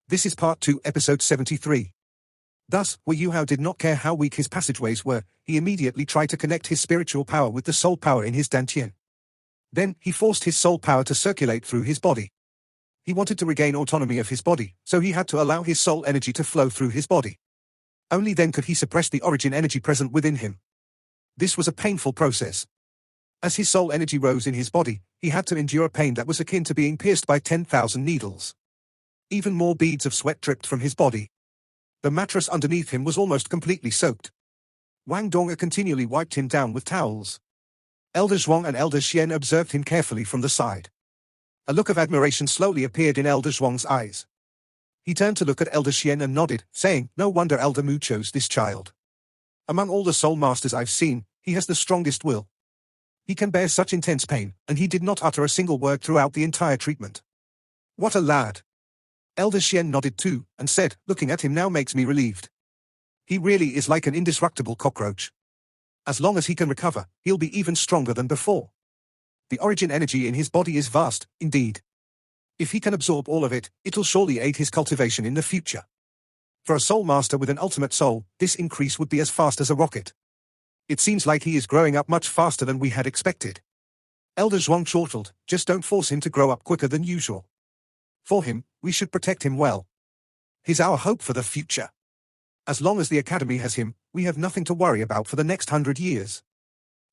This is Part 2, Episode 73. Thus, Hu Yuhao did not care how weak his passageways were, he immediately tried to connect his spiritual power with the soul power in his dantian. Then, he forced his soul power to circulate through his body. He wanted to regain autonomy of his body, so he had to allow his soul energy to flow through his body. Only then could he suppress the origin energy present within him. This was a painful process. As his soul energy rose in his body, he had to endure a pain that was akin to being pierced by 10,000 needles. Even more beads of sweat dripped from his body. The mattress underneath him was almost completely soaked. Wang Dong continually wiped him down with towels. Elder Zhuang and Elder Xian observed him carefully from the side. A look of admiration slowly appeared in Elder Zhuang's eyes. He turned to look at Elder Xian and nodded, saying, "No wonder Elder Mu chose this child. Among all the soul masters I've seen, he has the strongest will. He can bear such intense pain, and he did not utter a single word throughout the entire treatment. What a lad." Elder Xian nodded too, and said, "Looking at him now makes me relieved. He really is like an indestructible cockroach. As long as he can recover, he'll be even stronger than before. The origin energy in his body is vast, indeed. If he can absorb all of it, it'll surely aid his cultivation in the future. For a soul master with an ultimate soul, this increase would be as fast as a rocket. It seems like he is growing up much faster than we had expected." Elder Zhuang chortled, "Just don't force him to grow up quicker than usual. For him, we should protect him well. He's our hope for the future. As long as the academy has him, we have nothing to worry about for the next 100 years.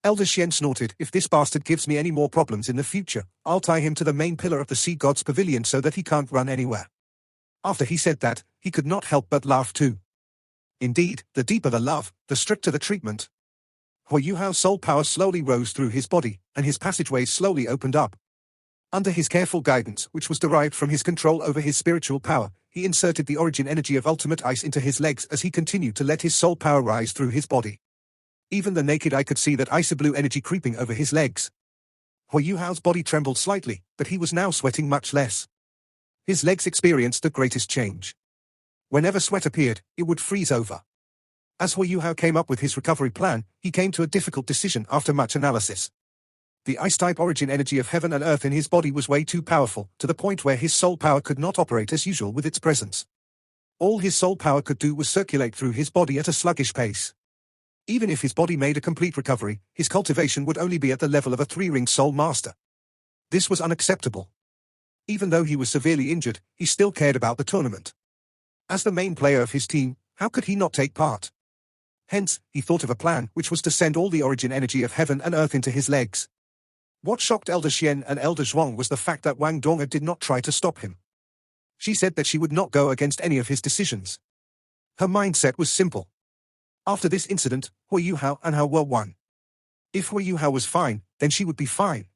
Elder Xian snorted, "If this bastard gives me any more problems in the future, I'll tie him to the main pillar of the Sea God's Pavilion so that he can't run anywhere." After he said that, he could not help but laugh too. Indeed, the deeper the love, the stricter the treatment. Hu Yuhao's soul power slowly rose through his body, and his passageways slowly opened up. Under his careful guidance, which was derived from his control over his spiritual power, he inserted the origin energy of ultimate ice into his legs as he continued to let his soul power rise through his body. Even the naked eye could see that icy blue energy creeping over his legs. Hu Yuhao's body trembled slightly, but he was now sweating much less. His legs experienced the greatest change. Whenever sweat appeared, it would freeze over. As Hu Yuhao came up with his recovery plan, he came to a difficult decision after much analysis. The ice-type origin energy of heaven and earth in his body was way too powerful, to the point where his soul power could not operate as usual with its presence. All his soul power could do was circulate through his body at a sluggish pace. Even if his body made a complete recovery, his cultivation would only be at the level of a 3-ring soul master. This was unacceptable. Even though he was severely injured, he still cared about the tournament. As the main player of his team, how could he not take part? Hence, he thought of a plan which was to send all the origin energy of heaven and earth into his legs. What shocked Elder Xian and Elder Zhuang was the fact that Wang Dong did not try to stop him. She said that she would not go against any of his decisions. Her mindset was simple. After this incident, Hu Yuhao and her were one. If Hu Yuhao was fine, then she would be fine.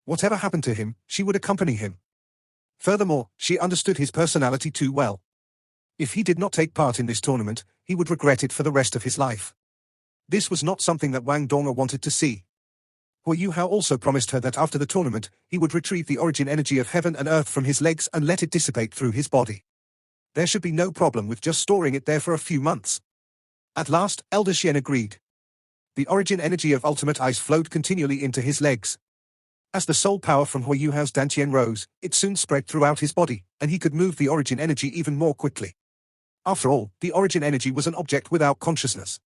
Whatever happened to him, she would accompany him. Furthermore, she understood his personality too well. If he did not take part in this tournament, he would regret it for the rest of his life. This was not something that Wang Dong wanted to see. Hu Yuhao also promised her that after the tournament, he would retrieve the origin energy of heaven and earth from his legs and let it dissipate through his body. There should be no problem with just storing it there for a few months. At last, Elder Xian agreed. The origin energy of ultimate ice flowed continually into his legs. As the soul power from Hu Yuhao's dantian rose, it soon spread throughout his body, and he could move the origin energy even more quickly. After all, the origin energy was an object without consciousness.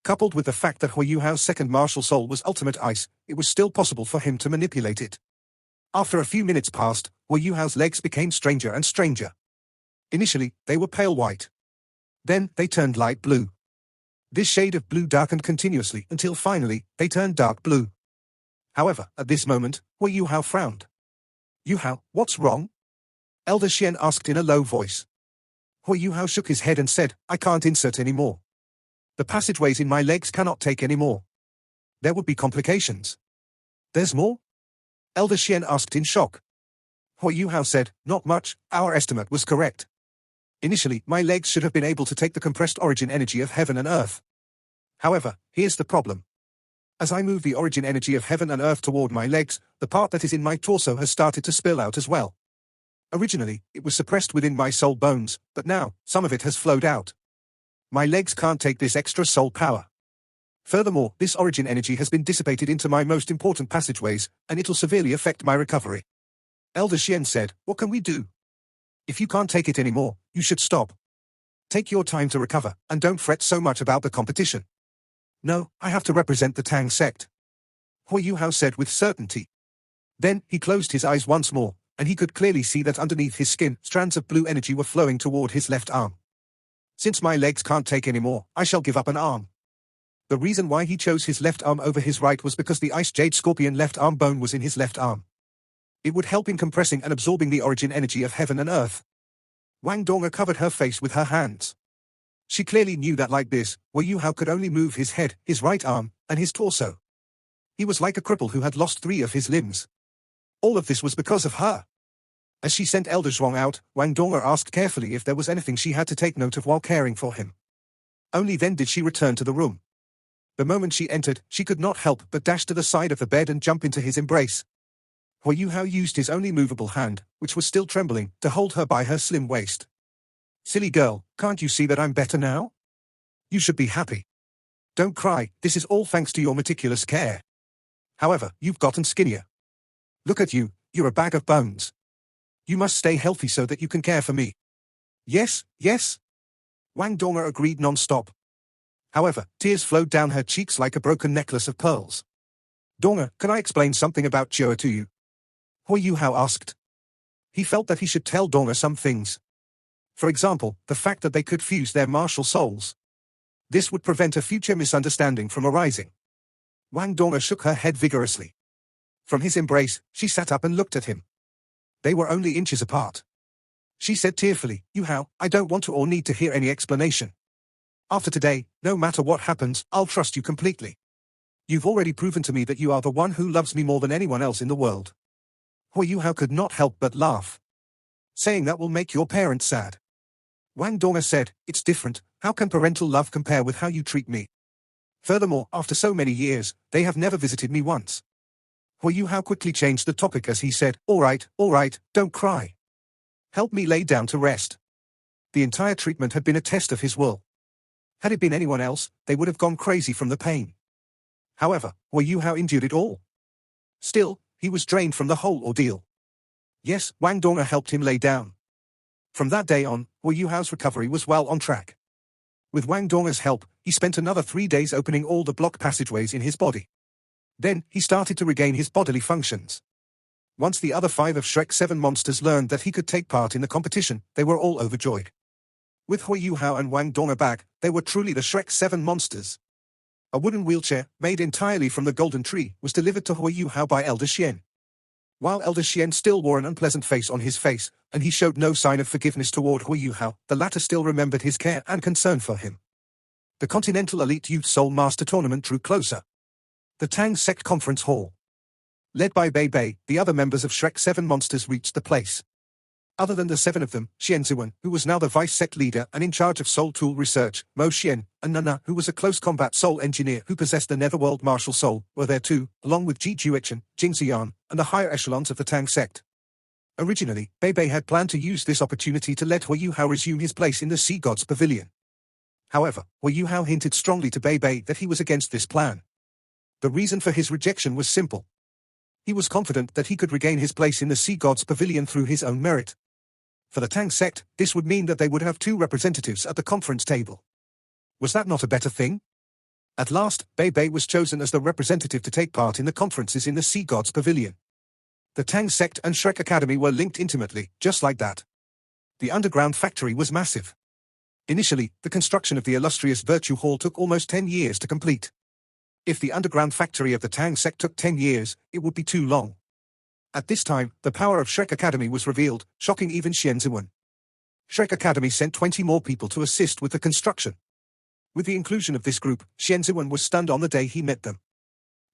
Coupled with the fact that Hu Yuhao's second martial soul was ultimate ice, it was still possible for him to manipulate it. After a few minutes passed, Hu Yuhao's legs became stranger and stranger. Initially, they were pale white. Then, they turned light blue. This shade of blue darkened continuously until finally, they turned dark blue. However, at this moment, Hu Yuhao frowned. "Yuhao, what's wrong?" Elder Xian asked in a low voice. Hu Yuhao shook his head and said, "I can't insert any more. The passageways in my legs cannot take any more. There would be complications." "There's more?" Elder Xian asked in shock. Hu Yuhao said, "Not much, our estimate was correct. Initially, my legs should have been able to take the compressed origin energy of heaven and earth. However, here's the problem. As I move the origin energy of heaven and earth toward my legs, the part that is in my torso has started to spill out as well. Originally, it was suppressed within my soul bones, but now, some of it has flowed out. My legs can't take this extra soul power. Furthermore, this origin energy has been dissipated into my most important passageways, and it'll severely affect my recovery." Elder Xian said, "What can we do?" If you can't take it anymore, you should stop. Take your time to recover, and don't fret so much about the competition. No, I have to represent the Tang sect, Hui Yuhao said with certainty. Then, he closed his eyes once more, and he could clearly see that underneath his skin, strands of blue energy were flowing toward his left arm. Since my legs can't take anymore, I shall give up an arm. The reason why he chose his left arm over his right was because the Ice Jade Scorpion left arm bone was in his left arm. It would help in compressing and absorbing the origin energy of heaven and earth. Wang Donga covered her face with her hands. She clearly knew that like this, Hui Yuhao could only move his head, his right arm, and his torso. He was like a cripple who had lost 3 of his limbs. All of this was because of her. As she sent Elder Zhuang out, Wang Donga asked carefully if there was anything she had to take note of while caring for him. Only then did she return to the room. The moment she entered, she could not help but dash to the side of the bed and jump into his embrace. Hui Yuhao used his only movable hand, which was still trembling, to hold her by her slim waist. Silly girl, can't you see that I'm better now? You should be happy. Don't cry, this is all thanks to your meticulous care. However, you've gotten skinnier. Look at you, you're a bag of bones. You must stay healthy so that you can care for me. Yes, yes. Wang Donga agreed non-stop. However, tears flowed down her cheeks like a broken necklace of pearls. Donga, can I explain something about Chua to you? Hui Yuhao asked. He felt that he should tell Donga some things. For example, the fact that they could fuse their martial souls. This would prevent a future misunderstanding from arising. Wang Donga shook her head vigorously. From his embrace, she sat up and looked at him. They were only inches apart. She said tearfully, Yuhao, I don't want to or need to hear any explanation. After today, no matter what happens, I'll trust you completely. You've already proven to me that you are the one who loves me more than anyone else in the world. Hui Yuhao could not help but laugh. Saying that will make your parents sad. Wang Donga said, it's different, how can parental love compare with how you treat me? Furthermore, after so many years, they have never visited me once. Hui Yuhao quickly changed the topic as he said, all right, don't cry. Help me lay down to rest. The entire treatment had been a test of his will. Had it been anyone else, they would have gone crazy from the pain. However, Hui Yuhao endured it all. Still, he was drained from the whole ordeal. Yes, Wang Donga helped him lay down. From that day on, Hui Yuhao's recovery was well on track. With Wang Donga's help, he spent another 3 days opening all the blocked passageways in his body. Then, he started to regain his bodily functions. Once the other 5 of Shrek 7 monsters learned that he could take part in the competition, they were all overjoyed. With Hui Yuhao and Wang Donga back, they were truly the Shrek 7 monsters. A wooden wheelchair, made entirely from the golden tree, was delivered to Hui Yuhao by Elder Xian. While Elder Xian still wore an unpleasant face on his face, and he showed no sign of forgiveness toward Hui Yuhao, the latter still remembered his care and concern for him. The Continental Elite Youth Soul Master Tournament drew closer. The Tang Sect Conference Hall. Led by Bei Bei, the other members of Shrek 7 monsters reached the place. Other than the 7 of them, Xian Ziwen, who was now the vice sect leader and in charge of soul tool research, Mo Xian, and Nana, who was a close combat soul engineer who possessed the netherworld martial soul, were there too, along with Ji Juechen, Jing Ziyan, and the higher echelons of the Tang sect. Originally, Bei Bei had planned to use this opportunity to let Hui Yuhao resume his place in the Sea God's Pavilion. However, Hui Yuhao hinted strongly to Bei Bei that he was against this plan. The reason for his rejection was simple. He was confident that he could regain his place in the Sea God's Pavilion through his own merit. For the Tang sect, this would mean that they would have 2 representatives at the conference table. Was that not a better thing? At last, Bei Bei was chosen as the representative to take part in the conferences in the Sea God's Pavilion. The Tang sect and Shrek Academy were linked intimately, just like that. The underground factory was massive. Initially, the construction of the illustrious Virtue Hall took almost 10 years to complete. If the underground factory of the Tang sect took 10 years, it would be too long. At this time, the power of Shrek Academy was revealed, shocking even Xian Ziwen. Shrek Academy sent 20 more people to assist with the construction. With the inclusion of this group, Xian Ziwen was stunned on the day he met them.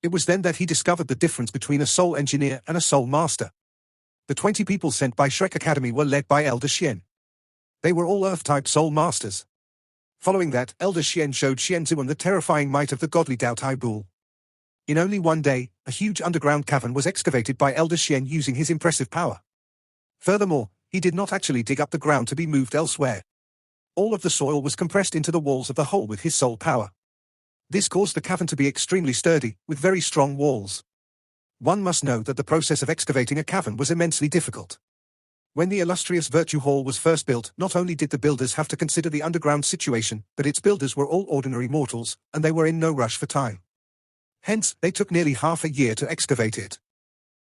It was then that he discovered the difference between a soul engineer and a soul master. The 20 people sent by Shrek Academy were led by Elder Xian. They were all Earth-type soul masters. Following that, Elder Xian showed Xian Ziwen the terrifying might of the godly Dao Tai Bull. In only one day, a huge underground cavern was excavated by Elder Xian using his impressive power. Furthermore, he did not actually dig up the ground to be moved elsewhere. All of the soil was compressed into the walls of the hole with his soul power. This caused the cavern to be extremely sturdy, with very strong walls. One must know that the process of excavating a cavern was immensely difficult. When the illustrious Virtue Hall was first built, not only did the builders have to consider the underground situation, but its builders were all ordinary mortals, and they were in no rush for time. Hence, they took nearly half a year to excavate it.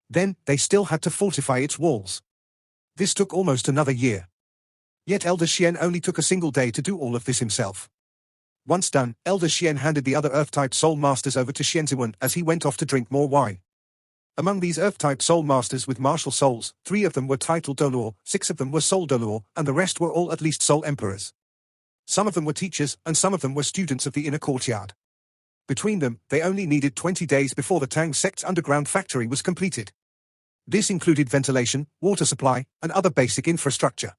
Then, they still had to fortify its walls. This took almost another year. Yet Elder Xian only took a single day to do all of this himself. Once done, Elder Xian handed the other Earth-type Soul Masters over to Xianziwen as he went off to drink more wine. Among these Earth-type Soul Masters with martial souls, 3 of them were titled Dolor, 6 of them were Soul Dolor, and the rest were all at least Soul Emperors. Some of them were teachers, and some of them were students of the inner courtyard. Between them, they only needed 20 days before the Tang sect's underground factory was completed. This included ventilation, water supply, and other basic infrastructure.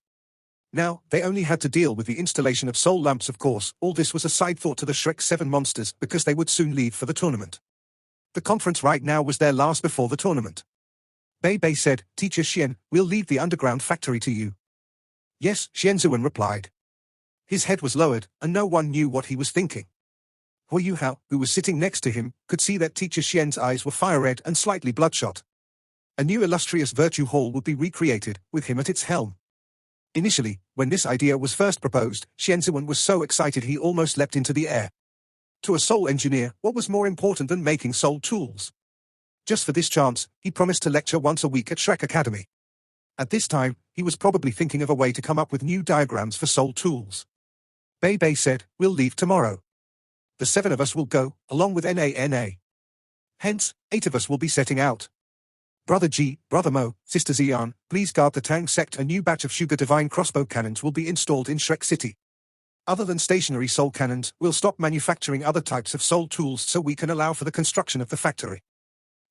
Now, they only had to deal with the installation of soul lamps. Of course, all this was a side thought to the Shrek 7 monsters because they would soon leave for the tournament. The conference right now was their last before the tournament. Bei Bei said, "Teacher Xian, we'll leave the underground factory to you." "Yes," Xianziwen replied. His head was lowered, and no one knew what he was thinking. Hu Yuhao, who was sitting next to him, could see that Teacher Xian's eyes were fire-red and slightly bloodshot. A new illustrious Virtue Hall would be recreated, with him at its helm. Initially, when this idea was first proposed, Xianziwen was so excited he almost leapt into the air. To a soul engineer, what was more important than making soul tools? Just for this chance, he promised to lecture once a week at Shrek Academy. At this time, he was probably thinking of a way to come up with new diagrams for soul tools. Bei Bei said, "We'll leave tomorrow. The 7 of us will go, along with Nana. Hence, 8 of us will be setting out. Brother Ji, Brother Mo, Sister Xian, please guard the Tang sect. A new batch of Sugar Divine crossbow cannons will be installed in Shrek City. Other than stationary soul cannons, we'll stop manufacturing other types of soul tools so we can allow for the construction of the factory.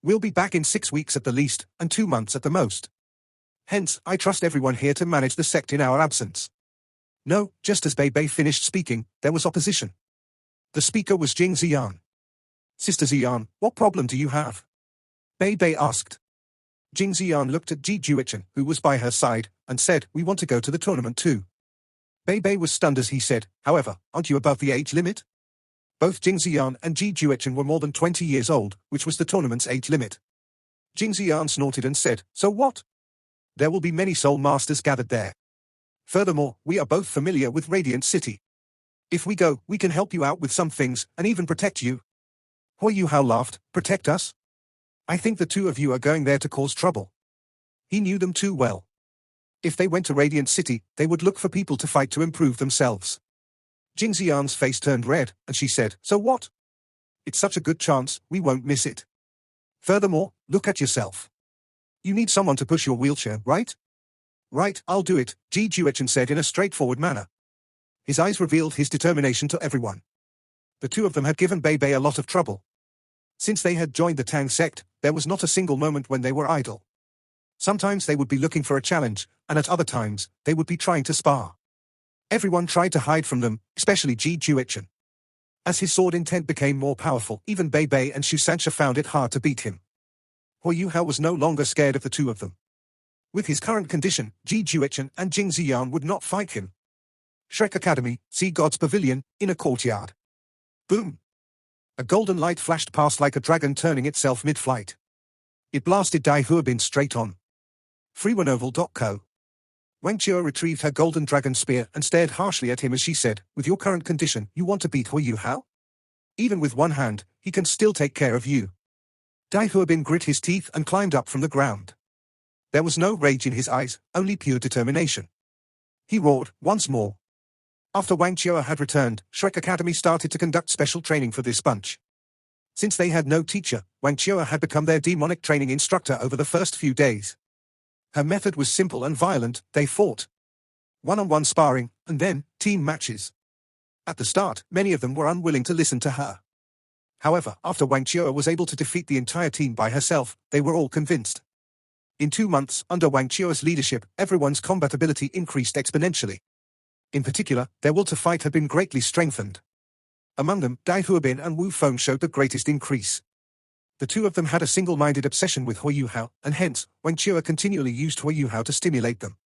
We'll be back in 6 weeks at the least, and 2 months at the most. Hence, I trust everyone here to manage the sect in our absence." No, just as Bei Bei finished speaking, there was opposition. The speaker was Jing Xian. "Sister Xian, what problem do you have?" Bei Bei asked. Jing Xian looked at Ji Juichen, who was by her side, and said, "We want to go to the tournament too." Bei Bei was stunned as he said, "However, aren't you above the age limit?" Both Jing Xian and Ji Juichen were more than 20 years old, which was the tournament's age limit. Jing Xian snorted and said, "So what? There will be many soul masters gathered there. Furthermore, we are both familiar with Radiant City. If we go, we can help you out with some things, and even protect you." Hu Yuhao laughed, "Protect us? I think the 2 of you are going there to cause trouble." He knew them too well. If they went to Radiant City, they would look for people to fight to improve themselves. Jing Xian's face turned red, and she said, "So what? It's such a good chance, we won't miss it. Furthermore, look at yourself. You need someone to push your wheelchair, right?" "Right, I'll do it," Ji Juechen said in a straightforward manner. His eyes revealed his determination to everyone. The 2 of them had given Bei Bei a lot of trouble. Since they had joined the Tang sect, there was not a single moment when they were idle. Sometimes they would be looking for a challenge, and at other times, they would be trying to spar. Everyone tried to hide from them, especially Ji Juechen. As his sword intent became more powerful, even Bei Bei and Xu Sanxia found it hard to beat him. Hu Yuhao was no longer scared of the 2 of them. With his current condition, Ji Juechen and Jing Xian would not fight him. Shrek Academy, Sea God's Pavilion, Inner Courtyard. Boom! A golden light flashed past like a dragon turning itself mid-flight. It blasted Dai Huobin straight on. FreeOneOval.co. Wang Chua retrieved her golden dragon spear and stared harshly at him as she said, "With your current condition, you want to beat Hu Yuhao? Even with one hand, he can still take care of you." Dai Huobin grit his teeth and climbed up from the ground. There was no rage in his eyes, only pure determination. He roared, once more. After Wang Chua had returned, Shrek Academy started to conduct special training for this bunch. Since they had no teacher, Wang Chua had become their demonic training instructor over the first few days. Her method was simple and violent. They fought. One-on-one sparring, and then, team matches. At the start, many of them were unwilling to listen to her. However, after Wang Chua was able to defeat the entire team by herself, they were all convinced. In 2 months, under Wang Chua's leadership, everyone's combat ability increased exponentially. In particular, their will to fight had been greatly strengthened. Among them, Dai Huobin and Wu Feng showed the greatest increase. The 2 of them had a single-minded obsession with Hu Yuhao, and hence, Wang Chua continually used Hu Yuhao to stimulate them.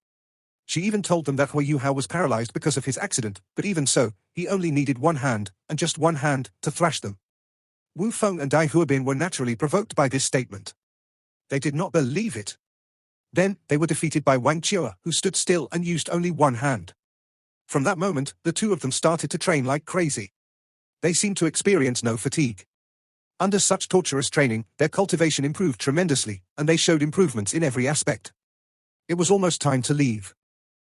She even told them that Hu Yuhao was paralyzed because of his accident, but even so, he only needed one hand, and just one hand, to thrash them. Wu Feng and Dai Huobin were naturally provoked by this statement. They did not believe it. Then, they were defeated by Wang Chua, who stood still and used only one hand. From that moment, the two of them started to train like crazy. They seemed to experience no fatigue. Under such torturous training, their cultivation improved tremendously, and they showed improvements in every aspect. It was almost time to leave.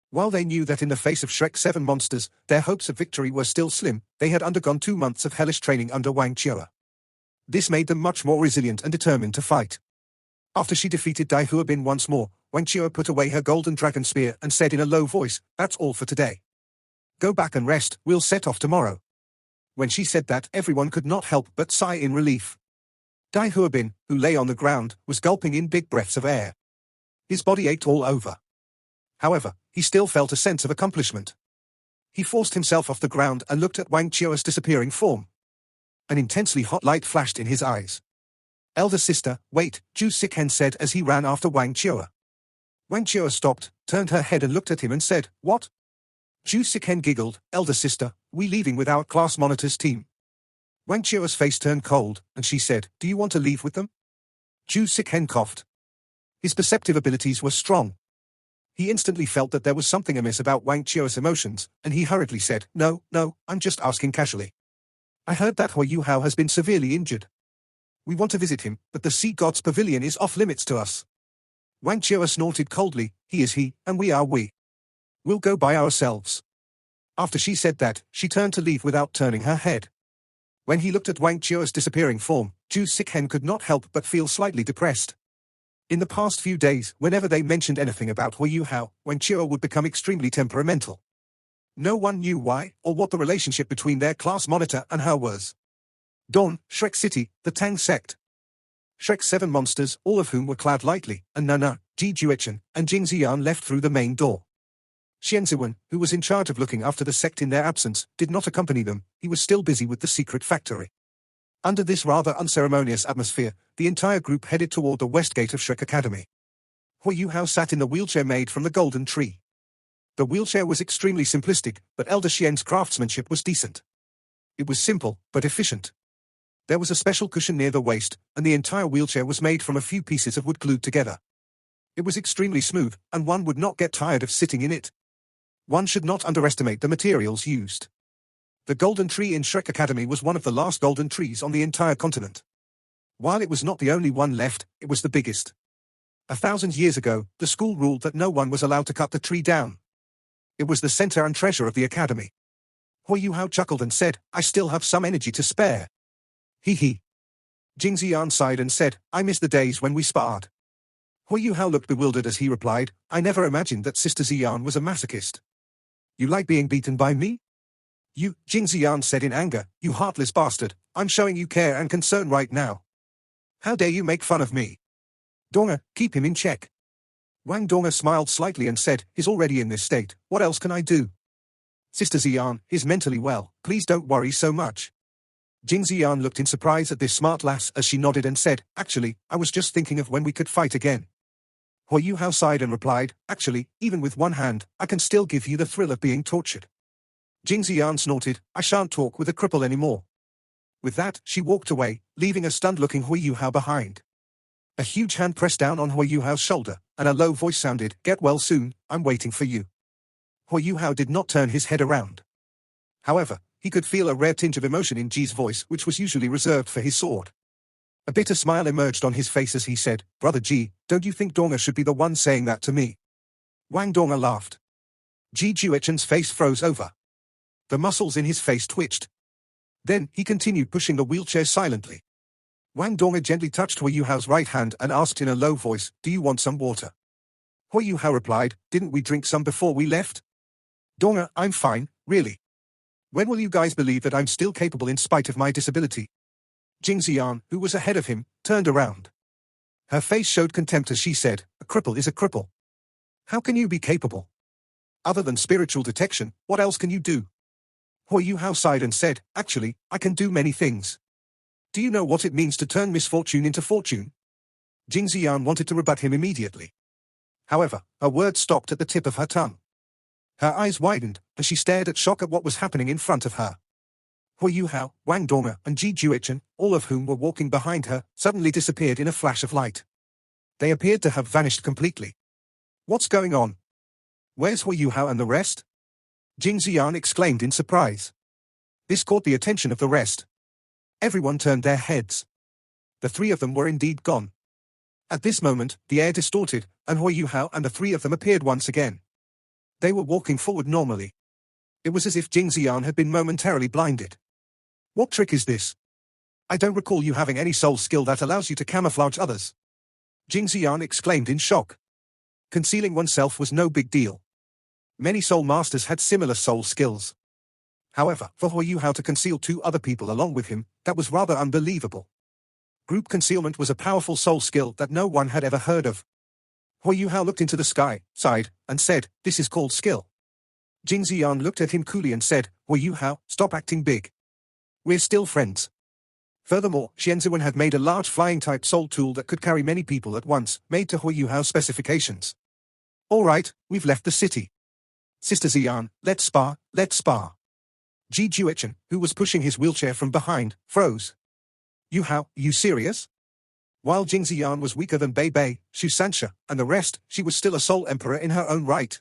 While they knew that in the face of Shrek 7 monsters, their hopes of victory were still slim, they had undergone 2 months of hellish training under Wang Chua. This made them much more resilient and determined to fight. After she defeated Dai Huabin once more, Wang Chua put away her golden dragon spear and said in a low voice, "That's all for today. Go back and rest, we'll set off tomorrow." When she said that, everyone could not help but sigh in relief. Dai Huabin, who lay on the ground, was gulping in big breaths of air. His body ached all over. However, he still felt a sense of accomplishment. He forced himself off the ground and looked at Wang Chua's disappearing form. An intensely hot light flashed in his eyes. "Elder sister, wait," Zhu Siken said as he ran after Wang Chua. Wang Chua stopped, turned her head and looked at him and said, "What?" Zhu Siken giggled, "Elder sister, we leaving with our class monitors team." Wang Chua's face turned cold, and she said, "Do you want to leave with them?" Zhu Siken coughed. His perceptive abilities were strong. He instantly felt that there was something amiss about Wang Chua's emotions, and he hurriedly said, No, I'm just asking casually. I heard that Hui Yuhao has been severely injured. We want to visit him, but the Sea God's Pavilion is off limits to us." Wang Chua snorted coldly, "He is he, and we are we. We'll go by ourselves." After she said that, she turned to leave without turning her head. When he looked at Wang Chua's disappearing form, Zhu Siken could not help but feel slightly depressed. In the past few days, whenever they mentioned anything about Hui Yuhao, Wang Chua would become extremely temperamental. No one knew why, or what the relationship between their class monitor and her was. Dawn, Shrek City, the Tang sect. Shrek's 7 monsters, all of whom were clad lightly, and Nana, Ji Juechen, and Jing Ziyan left through the main door. Xian Ziwen, who was in charge of looking after the sect in their absence, did not accompany them. He was still busy with the secret factory. Under this rather unceremonious atmosphere, the entire group headed toward the west gate of Shrek Academy. Hui Yuhao sat in the wheelchair made from the golden tree. The wheelchair was extremely simplistic, but Elder Xian's craftsmanship was decent. It was simple, but efficient. There was a special cushion near the waist, and the entire wheelchair was made from a few pieces of wood glued together. It was extremely smooth, and one would not get tired of sitting in it. One should not underestimate the materials used. The golden tree in Shrek Academy was one of the last golden trees on the entire continent. While it was not the only one left, it was the biggest. 1,000 years ago, the school ruled that no one was allowed to cut the tree down. It was the center and treasure of the academy. Hui Yuhao chuckled and said, "I still have some energy to spare." Hee hee. Jing Ziyan sighed and said, "I miss the days when we sparred." Hui Yuhao looked bewildered as he replied, "I never imagined that Sister Ziyan was a masochist." "You like being beaten by me?" "You," Jing Ziyan said in anger, "you heartless bastard, I'm showing you care and concern right now. How dare you make fun of me?" "Donga, keep him in check." Wang Donga smiled slightly and said, "He's already in this state, what else can I do?" "Sister Ziyan, he's mentally well, please don't worry so much." Jing Ziyan looked in surprise at this smart lass as she nodded and said, "Actually, I was just thinking of when we could fight again." Hui Yuhao sighed and replied, "Actually, even with one hand, I can still give you the thrill of being tortured." Jing Ziyan snorted, "I shan't talk with a cripple anymore." With that, she walked away, leaving a stunned-looking Hui Yuhao behind. A huge hand pressed down on Hui Yuhao's shoulder, and a low voice sounded, "Get well soon, I'm waiting for you." Hui Yuhao did not turn his head around. However, he could feel a rare tinge of emotion in Ji's voice, which was usually reserved for his sword. A bitter smile emerged on his face as he said, "Brother Ji, don't you think Donga should be the one saying that to me?" Wang Donga laughed. Ji Juechen's face froze over. The muscles in his face twitched. Then, he continued pushing the wheelchair silently. Wang Donga gently touched Hui Yuhao's right hand and asked in a low voice, "Do you want some water?" Hui Yuhao replied, "Didn't we drink some before we left?" "Donga, I'm fine, really. When will you guys believe that I'm still capable in spite of my disability?" Jing Ziyan, who was ahead of him, turned around. Her face showed contempt as she said, "A cripple is a cripple. How can you be capable? Other than spiritual detection, what else can you do?" Hui Yuhao sighed and said, "Actually, I can do many things. Do you know what it means to turn misfortune into fortune?" Jing Ziyan wanted to rebut him immediately. However, her words stopped at the tip of her tongue. Her eyes widened, and she stared at shock at what was happening in front of her. Hui Yuhao, Wang Donga, and Ji Juechen, all of whom were walking behind her, suddenly disappeared in a flash of light. They appeared to have vanished completely. What's going on? Where's Hu Yuhao and the rest? Jing Ziyan exclaimed in surprise. This caught the attention of the rest. Everyone turned their heads. The three of them were indeed gone. At this moment, the air distorted, and Hu Yuhao and the three of them appeared once again. They were walking forward normally. It was as if Jing Ziyan had been momentarily blinded. What trick is this? I don't recall you having any soul skill that allows you to camouflage others. Jing Ziyan exclaimed in shock. Concealing oneself was no big deal. Many soul masters had similar soul skills. However, for Hu Yuhao to conceal two other people along with him, that was rather unbelievable. Group concealment was a powerful soul skill that no one had ever heard of. Hu Yuhao looked into the sky, sighed, and said, "This is called skill." Jing Ziyan looked at him coolly and said, "Hu Yuhao, stop acting big. We're still friends." Furthermore, Xianzuan had made a large flying-type soul tool that could carry many people at once, made to Hu Yuhao's specifications. "All right, we've left the city. Sister Ziyan, let's spar, let's spar." Ji Juechen, who was pushing his wheelchair from behind, froze. "Yuhao, you serious?" While Jing Ziyan was weaker than Bei Bei, Xu Sanxia, and the rest, she was still a soul emperor in her own right.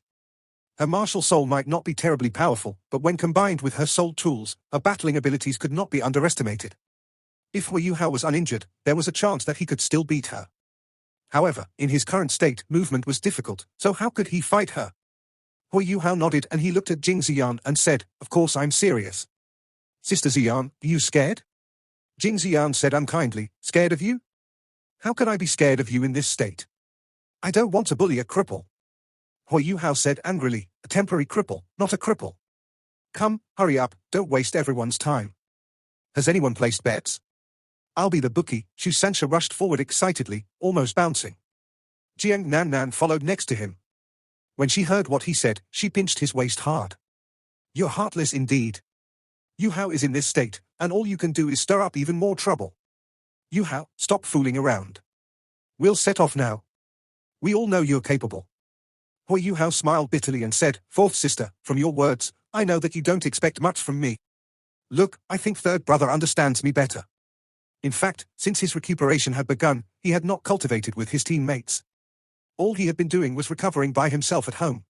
Her martial soul might not be terribly powerful, but when combined with her soul tools, her battling abilities could not be underestimated. If Hu Yuhao was uninjured, there was a chance that he could still beat her. However, in his current state, movement was difficult, so how could he fight her? Hu Yuhao nodded and he looked at Jing Ziyan and said, "Of course I'm serious." "Sister Ziyan, are you scared?" Jing Ziyan said unkindly, "Scared of you? How can I be scared of you in this state? I don't want to bully a cripple." Hu Yuhao said angrily, "A temporary cripple, not a cripple. Come, hurry up, don't waste everyone's time. Has anyone placed bets?" "I'll be the bookie." Xu Sanxia rushed forward excitedly, almost bouncing. Jiang Nan followed next to him. When she heard what he said, she pinched his waist hard. "You're heartless indeed. Yuhao is in this state, and all you can do is stir up even more trouble. Yuhao, stop fooling around. We'll set off now. We all know you're capable." Hu Yuhao smiled bitterly and said, "Fourth sister, from your words, I know that you don't expect much from me. Look, I think third brother understands me better." In fact, since his recuperation had begun, he had not cultivated with his teammates. All he had been doing was recovering by himself at home.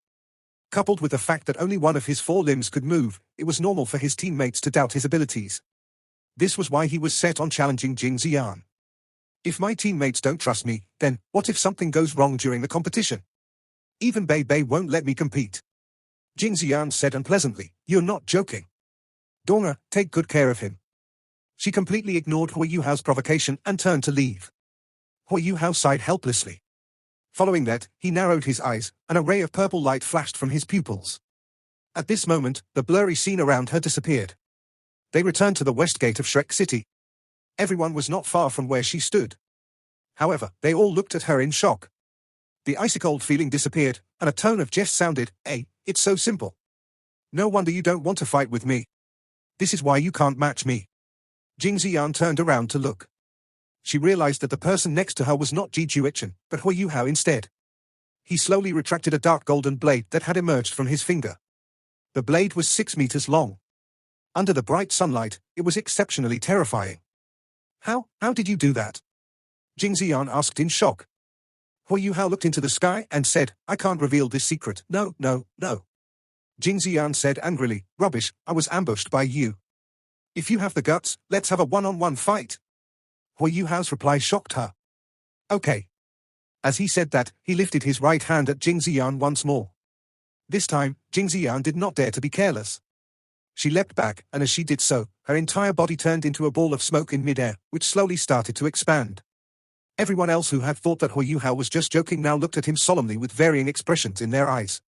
Coupled with the fact that only one of his four limbs could move, it was normal for his teammates to doubt his abilities. This was why he was set on challenging Jing Ziyan. "If my teammates don't trust me, then what if something goes wrong during the competition? Even Bei Bei won't let me compete." Jing Ziyan said unpleasantly, "You're not joking. Donga, take good care of him." She completely ignored Hu Yuhao's provocation and turned to leave. Hu Yuhao sighed helplessly. Following that, he narrowed his eyes, and a ray of purple light flashed from his pupils. At this moment, the blurry scene around her disappeared. They returned to the west gate of Shrek City. Everyone was not far from where she stood. However, they all looked at her in shock. The icy-cold feeling disappeared, and a tone of jest sounded, "Hey, it's so simple. No wonder you don't want to fight with me. This is why you can't match me." Jing Ziyan turned around to look. She realized that the person next to her was not Ji Juechen, but Hu Yuhao instead. He slowly retracted a dark golden blade that had emerged from his finger. The blade was 6 meters long. Under the bright sunlight, it was exceptionally terrifying. How did you do that?" Jing Ziyan asked in shock. Hu Yuhao looked into the sky and said, "I can't reveal this secret. No. Jing Ziyan said angrily, "Rubbish, I was ambushed by you. If you have the guts, let's have a one-on-one fight." Hu Yuhao's reply shocked her. "Okay." As he said that, he lifted his right hand at Jing Ziyan once more. This time, Jing Ziyan did not dare to be careless. She leapt back, and as she did so, her entire body turned into a ball of smoke in midair, which slowly started to expand. Everyone else who had thought that Hu Yuhao was just joking now looked at him solemnly with varying expressions in their eyes.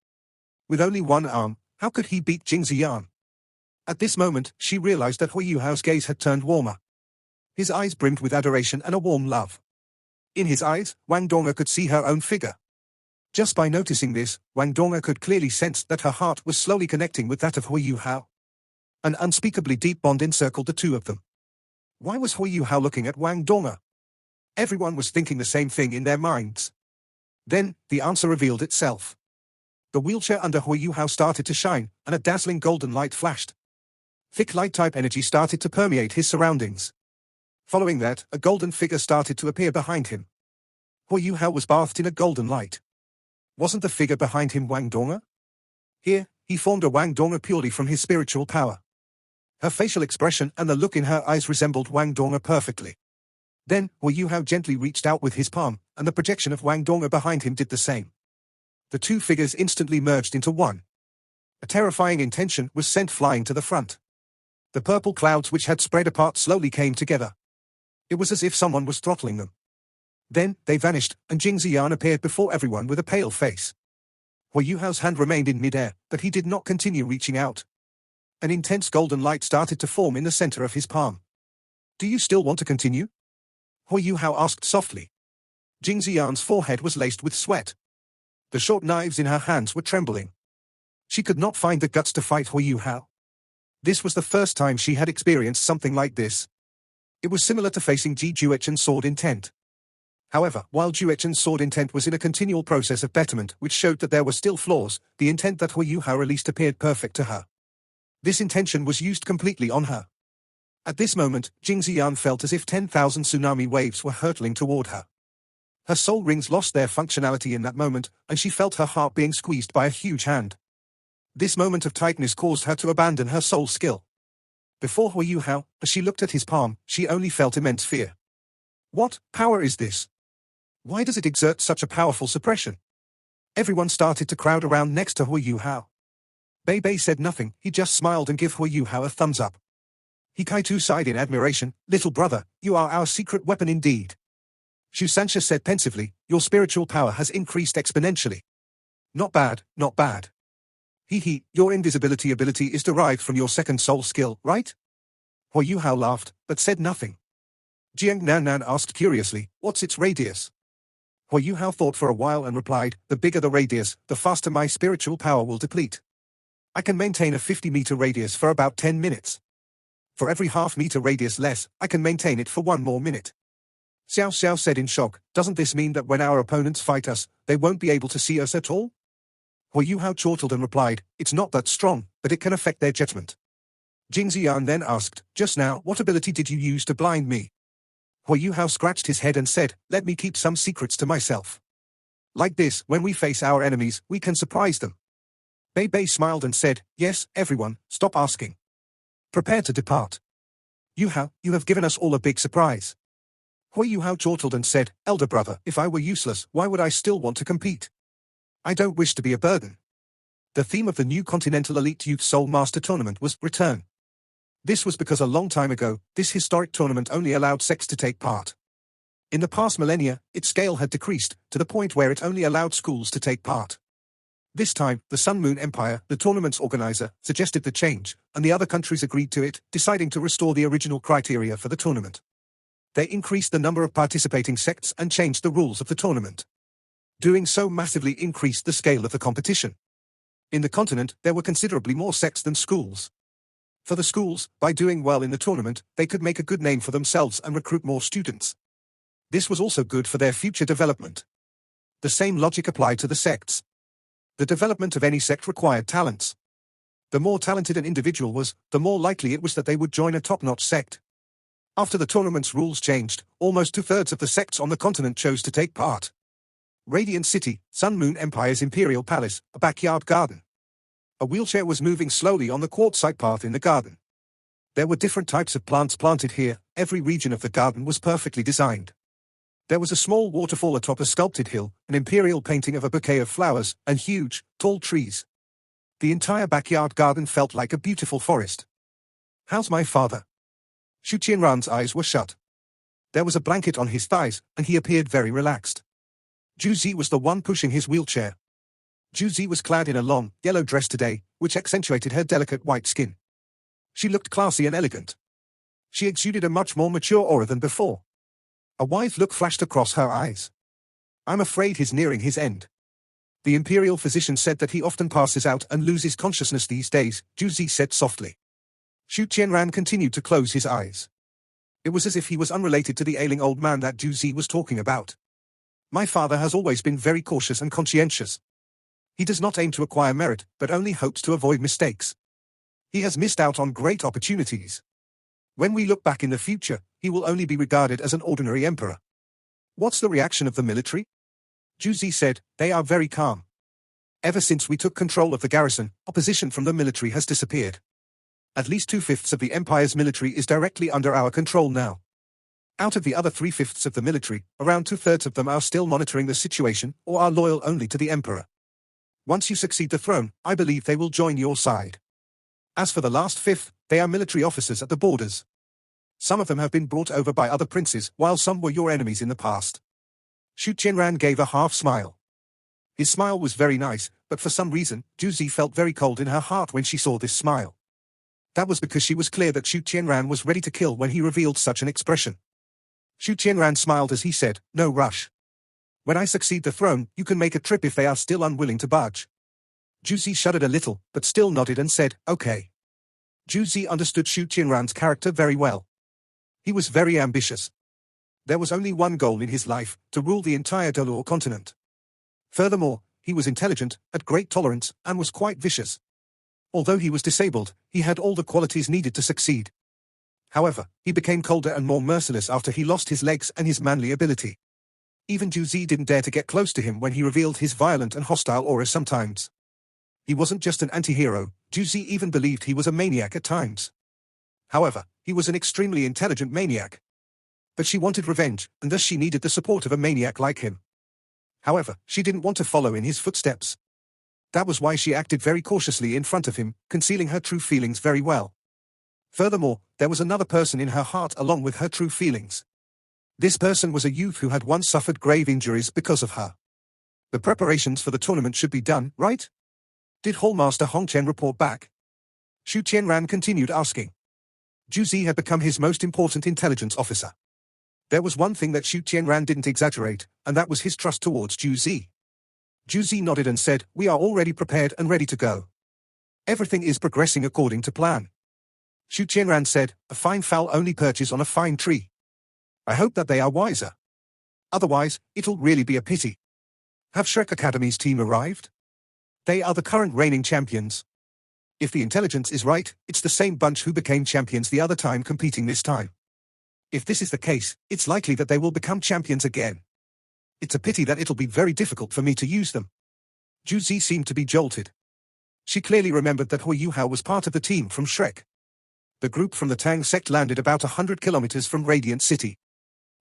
With only one arm, how could he beat Jing Ziyan? At this moment, she realized that Hu Yuhao's gaze had turned warmer. His eyes brimmed with adoration and a warm love. In his eyes, Wang Donga could see her own figure. Just by noticing this, Wang Donga could clearly sense that her heart was slowly connecting with that of Hu Yuhao. An unspeakably deep bond encircled the two of them. Why was Hu Yuhao looking at Wang Donga? Everyone was thinking the same thing in their minds. Then, the answer revealed itself. The wheelchair under Hu Yuhao started to shine, and a dazzling golden light flashed. Thick light-type energy started to permeate his surroundings. Following that, a golden figure started to appear behind him. Hu Yuhao was bathed in a golden light. Wasn't the figure behind him Wang Donga? Here, he formed a Wang Donga purely from his spiritual power. Her facial expression and the look in her eyes resembled Wang Donga perfectly. Then, Hu Yuhao gently reached out with his palm, and the projection of Wang Donga behind him did the same. The two figures instantly merged into one. A terrifying intention was sent flying to the front. The purple clouds which had spread apart slowly came together. It was as if someone was throttling them. Then, they vanished, and Jing Ziyan appeared before everyone with a pale face. Hu Yuhao's hand remained in midair, but he did not continue reaching out. An intense golden light started to form in the center of his palm. Do you still want to continue? Hu Yuhao asked softly. Jing Ziyan's forehead was laced with sweat. The short knives in her hands were trembling. She could not find the guts to fight Hu Yuhao. This was the first time she had experienced something like this. It was similar to facing Ji Juechen's sword intent. However, while Juechen's sword intent was in a continual process of betterment which showed that there were still flaws, the intent that Hu Yuhao released appeared perfect to her. This intention was used completely on her. At this moment, Jing Ziyan felt as if 10,000 tsunami waves were hurtling toward her. Her soul rings lost their functionality in that moment, and she felt her heart being squeezed by a huge hand. This moment of tightness caused her to abandon her soul skill. Before Hu Yuhao, as she looked at his palm, she only felt immense fear. What power is this? Why does it exert such a powerful suppression? Everyone started to crowd around next to Hu Yuhao. Bei Bei said nothing, he just smiled and gave Hu Yuhao a thumbs up. He Kaitu sighed in admiration, little brother, you are our secret weapon indeed. Shu Sanxia said pensively, your spiritual power has increased exponentially. Not bad, not bad. Hee, your invisibility ability is derived from your second soul skill, right? Hu Yuhao laughed, but said nothing. Jiang Nannan asked curiously, what's its radius? Hu Yuhao thought for a while and replied, the bigger the radius, the faster my spiritual power will deplete. I can maintain a 50-meter radius for about 10 minutes. For every half-meter radius less, I can maintain it for 1 more minute. Xiao Xiao said in shock, doesn't this mean that when our opponents fight us, they won't be able to see us at all? Hu Yuhao chortled and replied, it's not that strong, but it can affect their judgment. Jing Ziyan then asked, just now, what ability did you use to blind me? Hu Yuhao scratched his head and said, let me keep some secrets to myself. Like this, when we face our enemies, we can surprise them. Bei Bei smiled and said, yes, everyone, stop asking. Prepare to depart. Yuhao, you have given us all a big surprise. Hu Yuhao chortled and said, elder brother, if I were useless, why would I still want to compete? I don't wish to be a burden. The theme of the new Continental Elite Youth Soul Master Tournament was Return. This was because a long time ago, this historic tournament only allowed sects to take part. In the past millennia, its scale had decreased, to the point where it only allowed schools to take part. This time, the Sun Moon Empire, the tournament's organizer, suggested the change, and the other countries agreed to it, deciding to restore the original criteria for the tournament. They increased the number of participating sects and changed the rules of the tournament. Doing so massively increased the scale of the competition. In the continent, there were considerably more sects than schools. For the schools, by doing well in the tournament, they could make a good name for themselves and recruit more students. This was also good for their future development. The same logic applied to the sects. The development of any sect required talents. The more talented an individual was, the more likely it was that they would join a top-notch sect. After the tournament's rules changed, almost 2/3 of the sects on the continent chose to take part. Radiant City, Sun Moon Empire's Imperial Palace, a backyard garden. A wheelchair was moving slowly on the quartzite path in the garden. There were different types of plants planted here, every region of the garden was perfectly designed. There was a small waterfall atop a sculpted hill, an imperial painting of a bouquet of flowers, and huge, tall trees. The entire backyard garden felt like a beautiful forest. How's my father? Xu Qianran's eyes were shut. There was a blanket on his thighs, and he appeared very relaxed. Zhu Zi was the one pushing his wheelchair. Zhu Zi was clad in a long, yellow dress today, which accentuated her delicate white skin. She looked classy and elegant. She exuded a much more mature aura than before. A wise look flashed across her eyes. I'm afraid he's nearing his end. The imperial physician said that he often passes out and loses consciousness these days, Zhu Zi said softly. Xu Qianran continued to close his eyes. It was as if he was unrelated to the ailing old man that Zhu Zi was talking about. My father has always been very cautious and conscientious. He does not aim to acquire merit, but only hopes to avoid mistakes. He has missed out on great opportunities. When we look back in the future, he will only be regarded as an ordinary emperor. What's the reaction of the military? Juzi said, "They are very calm. Ever since we took control of the garrison, opposition from the military has disappeared. At least 2/5 of the Empire's military is directly under our control now. Out of the other 3/5 of the military, around 2/3 of them are still monitoring the situation or are loyal only to the Emperor. Once you succeed the throne, I believe they will join your side. As for the last fifth, they are military officers at the borders. Some of them have been brought over by other princes, while some were your enemies in the past." Xu Qianran gave a half smile. His smile was very nice, but for some reason, Juzi felt very cold in her heart when she saw this smile. That was because she was clear that Xu Qianran was ready to kill when he revealed such an expression. Xu Qianran smiled as he said, "No rush. When I succeed the throne, you can make a trip if they are still unwilling to budge." Juzi shuddered a little, but still nodded and said, "Okay." Juzi understood Xu Qianran's character very well. He was very ambitious. There was only one goal in his life, to rule the entire Delor continent. Furthermore, he was intelligent, had great tolerance, and was quite vicious. Although he was disabled, he had all the qualities needed to succeed. However, he became colder and more merciless after he lost his legs and his manly ability. Even Juzi didn't dare to get close to him when he revealed his violent and hostile aura sometimes. He wasn't just an anti-hero, Juzi even believed he was a maniac at times. However, he was an extremely intelligent maniac. But she wanted revenge, and thus she needed the support of a maniac like him. However, she didn't want to follow in his footsteps. That was why she acted very cautiously in front of him, concealing her true feelings very well. Furthermore, there was another person in her heart along with her true feelings. This person was a youth who had once suffered grave injuries because of her. The preparations for the tournament should be done, right? Did Hallmaster Hong Chen report back? Xu Qianran continued asking. Juzi had become his most important intelligence officer. There was one thing that Xu Qianran didn't exaggerate, and that was his trust towards Juzi. Juzi nodded and said, "We are already prepared and ready to go. Everything is progressing according to plan." Xu Qianran said, "A fine fowl only perches on a fine tree. I hope that they are wiser. Otherwise, it'll really be a pity." Have Shrek Academy's team arrived? They are the current reigning champions. If the intelligence is right, it's the same bunch who became champions the other time competing this time. If this is the case, it's likely that they will become champions again. It's a pity that it'll be very difficult for me to use them. Juzi seemed to be jolted. She clearly remembered that Hui Yuhao was part of the team from Shrek. The group from the Tang sect landed about 100 kilometers from Radiant City.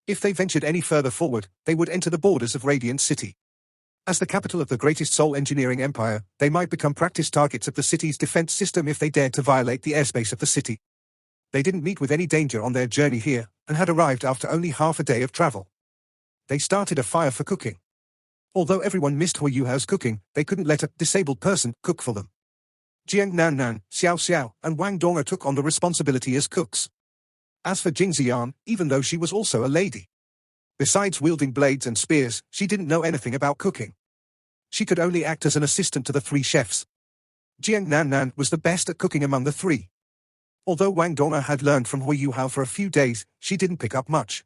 If they ventured any further forward, they would enter the borders of Radiant City. As the capital of the greatest soul engineering empire, they might become practice targets of the city's defense system if they dared to violate the airspace of the city. They didn't meet with any danger on their journey here, and had arrived after only half a day of travel. They started a fire for cooking. Although everyone missed Hui Yuhao's cooking, they couldn't let a disabled person cook for them. Jiang Nannan, Xiao Xiao, and Wang Dong'er took on the responsibility as cooks. As for Jing Ziyan, even though she was also a lady, besides wielding blades and spears, she didn't know anything about cooking. She could only act as an assistant to the three chefs. Jiang Nannan was the best at cooking among the three. Although Wang Dong'er had learned from Hui Yuhao for a few days, she didn't pick up much.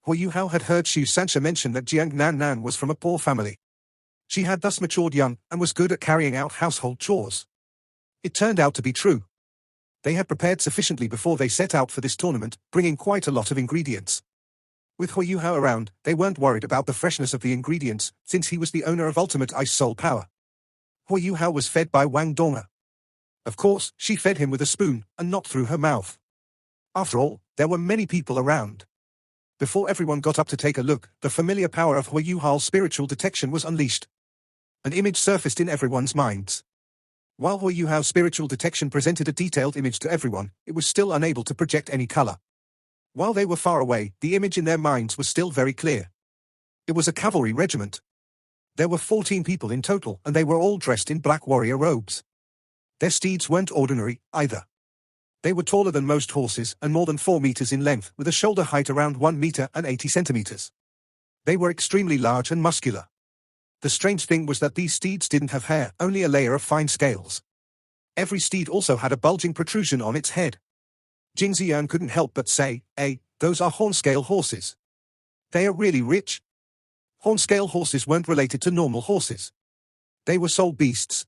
Hui Yuhao had heard Xu Sancha mention that Jiang Nannan was from a poor family. She had thus matured young, and was good at carrying out household chores. It turned out to be true. They had prepared sufficiently before they set out for this tournament, bringing quite a lot of ingredients. With Hui Yuhao around, they weren't worried about the freshness of the ingredients, since he was the owner of ultimate ice soul power. Hui Yuhao was fed by Wang Dong'er. Of course, she fed him with a spoon, and not through her mouth. After all, there were many people around. Before everyone got up to take a look, the familiar power of Hui Yuhao's spiritual detection was unleashed. An image surfaced in everyone's minds. While Hui Yuhao's spiritual detection presented a detailed image to everyone, it was still unable to project any color. While they were far away, the image in their minds was still very clear. It was a cavalry regiment. There were 14 people in total, and they were all dressed in black warrior robes. Their steeds weren't ordinary, either. They were taller than most horses and more than 4 meters in length, with a shoulder height around 1 meter and 80 centimeters. They were extremely large and muscular. The strange thing was that these steeds didn't have hair, only a layer of fine scales. Every steed also had a bulging protrusion on its head. Jing Ziyan couldn't help but say, those are horn-scale horses. They are really rich. Horn-scale horses weren't related to normal horses. They were soul beasts.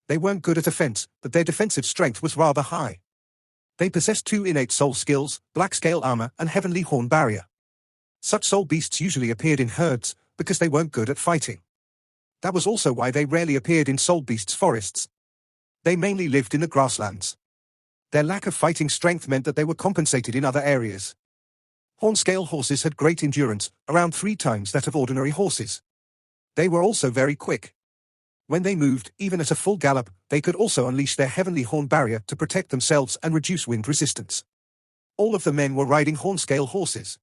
They weren't good at offense, but their defensive strength was rather high. They possessed 2 innate soul skills, black scale armor and heavenly horn barrier. Such soul beasts usually appeared in herds, because they weren't good at fighting. That was also why they rarely appeared in Soul Beast's forests. They mainly lived in the grasslands. Their lack of fighting strength meant that they were compensated in other areas. Hornscale horses had great endurance, around 3 times that of ordinary horses. They were also very quick. When they moved, even at a full gallop, they could also unleash their heavenly horn barrier to protect themselves and reduce wind resistance. All of the men were riding hornscale horses.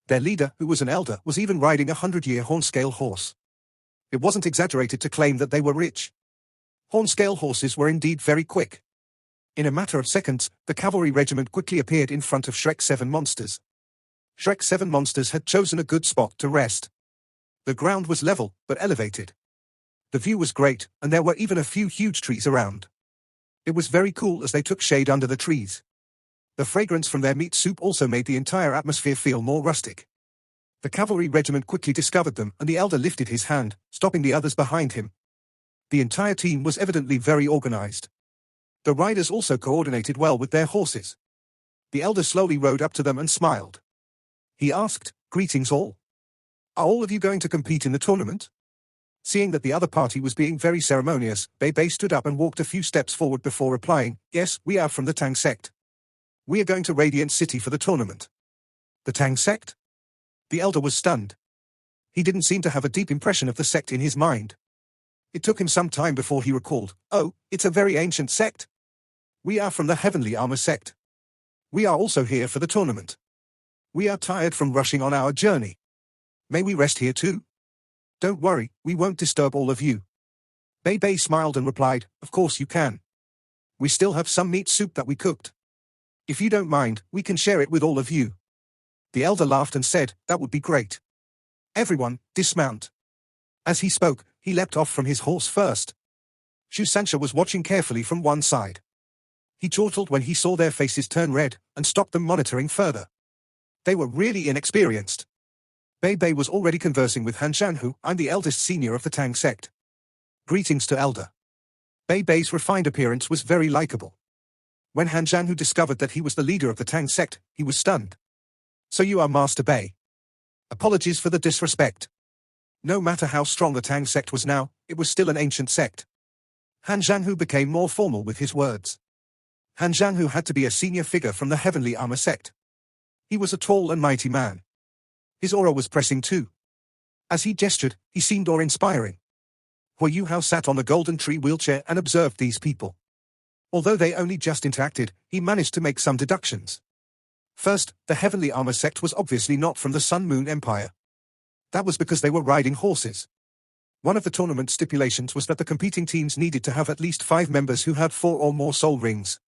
Their leader, who was an elder, was even riding a 100-year hornscale horse. It wasn't exaggerated to claim that they were rich. Hornscale horses were indeed very quick. In a matter of seconds, the cavalry regiment quickly appeared in front of Shrek's 7 monsters. Shrek's 7 monsters had chosen a good spot to rest. The ground was level, but elevated. The view was great, and there were even a few huge trees around. It was very cool as they took shade under the trees. The fragrance from their meat soup also made the entire atmosphere feel more rustic. The cavalry regiment quickly discovered them, and the elder lifted his hand, stopping the others behind him. The entire team was evidently very organized. The riders also coordinated well with their horses. The elder slowly rode up to them and smiled. He asked, "Greetings all. Are all of you going to compete in the tournament?" Seeing that the other party was being very ceremonious, Bei stood up and walked a few steps forward before replying, "Yes, we are from the Tang sect. We are going to Radiant City for the tournament." The Tang sect? The elder was stunned. He didn't seem to have a deep impression of the sect in his mind. It took him some time before he recalled, "Oh, it's a very ancient sect. We are from the Heavenly Armor sect. We are also here for the tournament. We are tired from rushing on our journey. May we rest here too?" "Don't worry, we won't disturb all of you." Bei smiled and replied, "Of course you can. We still have some meat soup that we cooked. If you don't mind, we can share it with all of you." The elder laughed and said, "That would be great. Everyone, dismount." As he spoke, he leapt off from his horse first. Shu Sancha was watching carefully from one side. He chortled when he saw their faces turn red, and stopped them monitoring further. They were really inexperienced. Bei was already conversing with Han Shanhu. "I'm the eldest senior of the Tang sect. Greetings to elder." Bei's refined appearance was very likable. When Han Shanhu discovered that he was the leader of the Tang sect, he was stunned. "So you are Master Bei. Apologies for the disrespect." No matter how strong the Tang sect was now, it was still an ancient sect. Han Shanhu became more formal with his words. Han Shanhu had to be a senior figure from the Heavenly Armor sect. He was a tall and mighty man. His aura was pressing too. As he gestured, he seemed awe-inspiring. Hua Yuhao sat on the golden tree wheelchair and observed these people. Although they only just interacted, he managed to make some deductions. First, the Heavenly Armor sect was obviously not from the Sun Moon Empire. That was because they were riding horses. One of the tournament stipulations was that the competing teams needed to have at least 5 members who had 4 or more soul rings.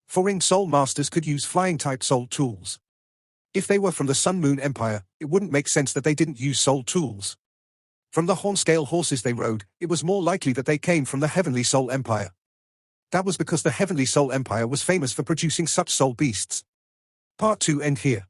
4-ringed soul masters could use flying-type soul tools. If they were from the Sun Moon Empire, it wouldn't make sense that they didn't use soul tools. From the hornscale horses they rode, it was more likely that they came from the Heavenly Soul Empire. That was because the Heavenly Soul Empire was famous for producing such soul beasts. Part 2 end here.